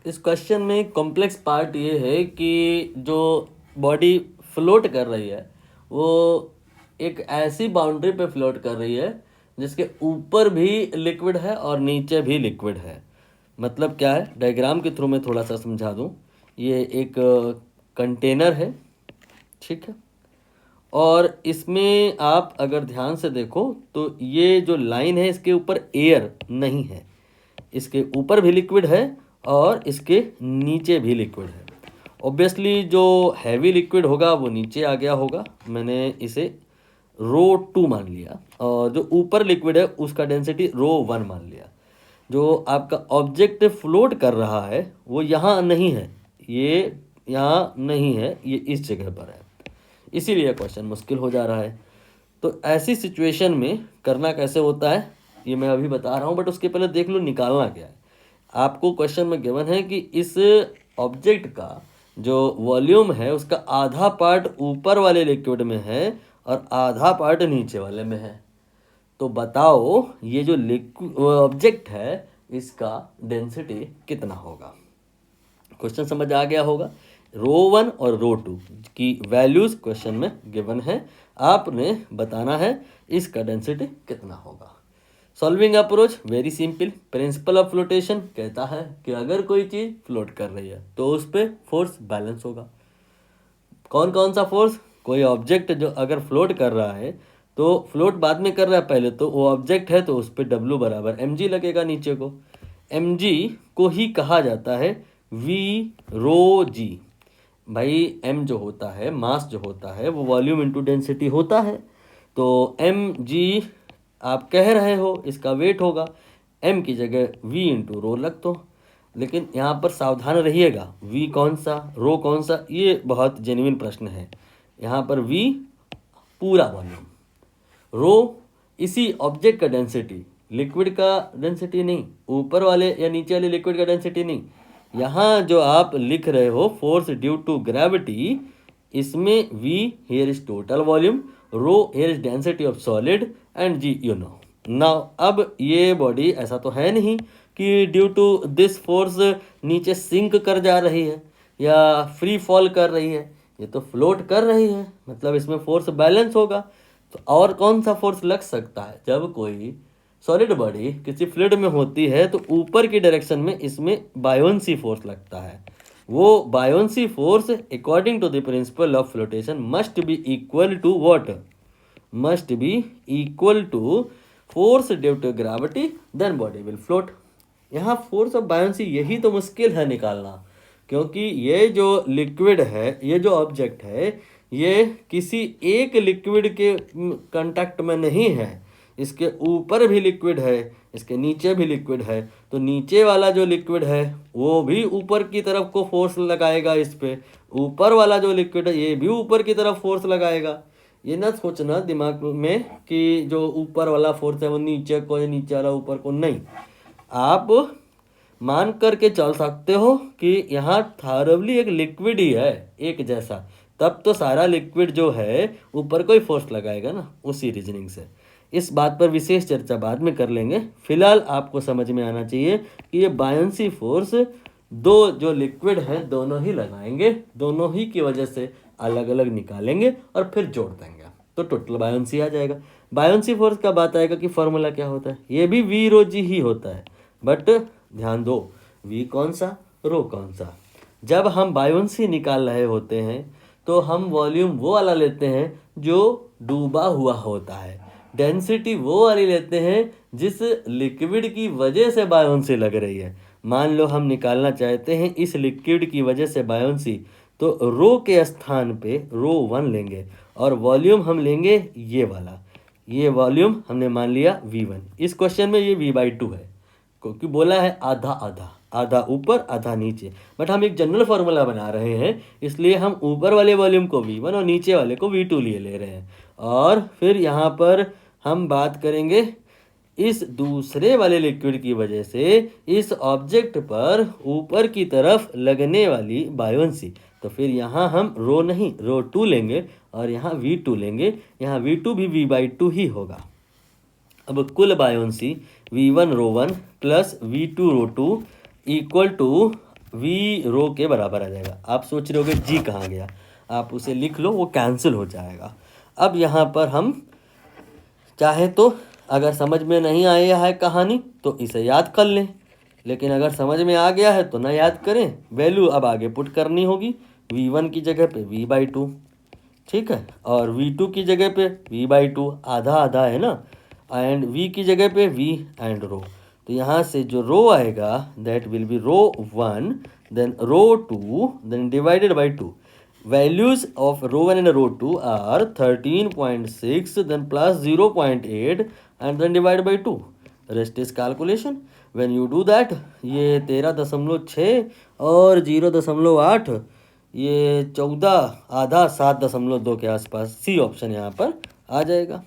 इस क्वेश्चन में complex part ये है कि जो बॉडी फ्लोट कर रही है वो एक ऐसी बाउंड्री पे फ्लोट कर रही है जिसके ऊपर भी लिक्विड है और नीचे भी लिक्विड है। मतलब क्या है, डायग्राम के थ्रू मैं थोड़ा सा समझा दूं। ये एक कंटेनर है, ठीक है, और इसमें आप अगर ध्यान से देखो तो ये जो लाइन है इसके ऊपर एयर नहीं है, इसके ऊपर भी लिक्विड है और इसके नीचे भी लिक्विड है। ऑब्वियसली जो हैवी लिक्विड होगा वो नीचे आ गया होगा, मैंने इसे रो 2 मान लिया, और जो ऊपर लिक्विड है उसका डेंसिटी रो 1 मान लिया। जो आपका ऑब्जेक्ट फ्लोट कर रहा है वो यहाँ नहीं है, ये यहाँ नहीं है, ये इस जगह पर है, इसीलिए क्वेश्चन मुश्किल हो जा रहा है। तो ऐसी सिचुएशन में करना कैसे होता है ये मैं अभी बता रहा हूँ, बट उसके पहले देख लो निकालना क्या है। आपको क्वेश्चन में गिवन है कि इस ऑब्जेक्ट का जो वॉल्यूम है उसका आधा पार्ट ऊपर वाले लिक्विड में है और आधा पार्ट नीचे वाले में है। तो बताओ ये जो लिक्विड ऑब्जेक्ट है इसका डेंसिटी कितना होगा। क्वेश्चन समझ आ गया होगा। रो 1 और रो 2 की वैल्यूज क्वेश्चन में गिवन है, आपने बताना है इसका डेंसिटी कितना होगा। Solving approach very simple. Principal of flotation कहता है कि अगर कोई चीज़ फ्लोट कर रही है तो उस पर फोर्स बैलेंस होगा। कौन कौन सा फोर्स? कोई ऑब्जेक्ट जो अगर फ्लोट कर रहा है तो फ्लोट बाद में कर रहा है, पहले तो वो ऑब्जेक्ट है तो उस पर W बराबर mg लगेगा नीचे को। mg को ही कहा जाता है v रो जी। भाई m जो होता है, मास जो होता है वो वॉल्यूम इंटू डेंसिटी होता है, तो mg आप कह रहे हो इसका वेट होगा, m की जगह v इंटू रो रख दो। लेकिन यहाँ पर सावधान रहिएगा, v कौन सा रो कौन सा, ये बहुत जेन्युइन प्रश्न है। यहाँ पर v पूरा वॉल्यूम, रो इसी ऑब्जेक्ट का डेंसिटी, लिक्विड का डेंसिटी नहीं, ऊपर वाले या नीचे वाले लिक्विड का डेंसिटी नहीं। यहाँ जो आप लिख रहे हो फोर्स ड्यू टू ग्रेविटी, इसमें v here is total volume, rho here is density of solid and g you know. Now अब ये बॉडी ऐसा तो है नहीं कि ड्यू टू दिस फोर्स नीचे सिंक कर जा रही है या फ्री फॉल कर रही है, ये तो फ्लोट कर रही है, मतलब इसमें फोर्स बैलेंस होगा। तो और कौन सा फोर्स लग सकता है? जब कोई सॉलिड बॉडी किसी फ्लूइड में होती है तो ऊपर की डायरेक्शन में इसमें बायोंसी फोर्स लगता है। वो buoyancy force according to the principle of flotation must be equal to what? Must be equal to force due to gravity, then body will float. यहाँ फोर्स ऑफ बायोंसी यही तो मुश्किल है निकालना, क्योंकि ये जो लिक्विड है, ये जो ऑब्जेक्ट है, ये किसी एक लिक्विड के कांटेक्ट में नहीं है, इसके ऊपर भी लिक्विड है, इसके नीचे भी लिक्विड है। तो नीचे वाला जो लिक्विड है वो भी ऊपर की तरफ को फोर्स लगाएगा इस पे, ऊपर वाला जो लिक्विड है ये भी ऊपर की तरफ फोर्स लगाएगा। ये ना सोचना दिमाग में कि जो ऊपर वाला फोर्स है वो नीचे को या नीचे वाला ऊपर को, नहीं। आप मान करके चल सकते हो कि यहाँ थारोवली एक लिक्विड ही है एक जैसा, तब तो सारा लिक्विड जो है ऊपर कोई फोर्स लगाएगा ना, उसी रीजनिंग से। इस बात पर विशेष चर्चा बाद में कर लेंगे। फिलहाल आपको समझ में आना चाहिए कि ये बायोंसी फोर्स दो जो लिक्विड हैं दोनों ही लगाएंगे, दोनों ही की वजह से अलग अलग निकालेंगे और फिर जोड़ देंगे तो टोटल बायोंसी आ जाएगा। बायोंसी फोर्स का बात आएगा कि फॉर्मूला क्या होता है, ये भी वी रो जी ही होता है, बट ध्यान दो वी कौन सा रो कौन सा। जब हम बायोंसी निकाल रहे होते हैं तो हम वॉल्यूम वो वाला लेते हैं जो डूबा हुआ होता है, डेंसिटी वो वाली लेते हैं जिस लिक्विड की वजह से बायोंसी लग रही है। मान लो हम निकालना चाहते हैं इस लिक्विड की वजह से बायोंसी, तो रो के स्थान पे रो 1 लेंगे और वॉल्यूम हम लेंगे ये वाला, ये वॉल्यूम हमने मान लिया v1। इस क्वेश्चन में ये v/2 है क्योंकि बोला है आधा आधा, आधा ऊपर आधा नीचे, बट हम एक जनरल फार्मूला बना रहे हैं इसलिए हम ऊपर वाले वॉल्यूम को v1 और नीचे वाले को v2 लिए ले रहे हैं। और फिर यहाँ पर हम बात करेंगे इस दूसरे वाले लिक्विड की वजह से इस ऑब्जेक्ट पर ऊपर की तरफ लगने वाली बायोंसी, तो फिर यहाँ हम रो नहीं रो 2 लेंगे और यहाँ v2 लेंगे, यहाँ v2 भी v/2 ही होगा। अब कुल buoyancy v1 rho 1 plus v2 rho 2 equal to V rho के बराबर आ जाएगा। आप सोच रहे होगे जी कहाँ गया, आप उसे लिख लो, वो कैंसिल हो जाएगा। अब यहाँ पर हम चाहे तो अगर समझ में नहीं आया है कहानी तो इसे याद कर लें, लेकिन अगर समझ में आ गया है तो ना याद करें, वैल्यू अब आगे पुट करनी होगी। v1 की जगह पे v/2, ठीक है, और v2 की जगह पे v/2, आधा आधा है ना, एंड v की जगह पे v एंड रो। तो यहाँ से जो रो आएगा that will be rho 1, then rho 2, then divided by 2। Values of row 1 and row 2 are 13.6, then plus 0.8 and then divided by 2. Rest is calculation. When you do that, ये 13.6 और 0.8, ये 14, आधा 7.2 के आसपास सी ऑप्शन यहाँ पर आ जाएगा।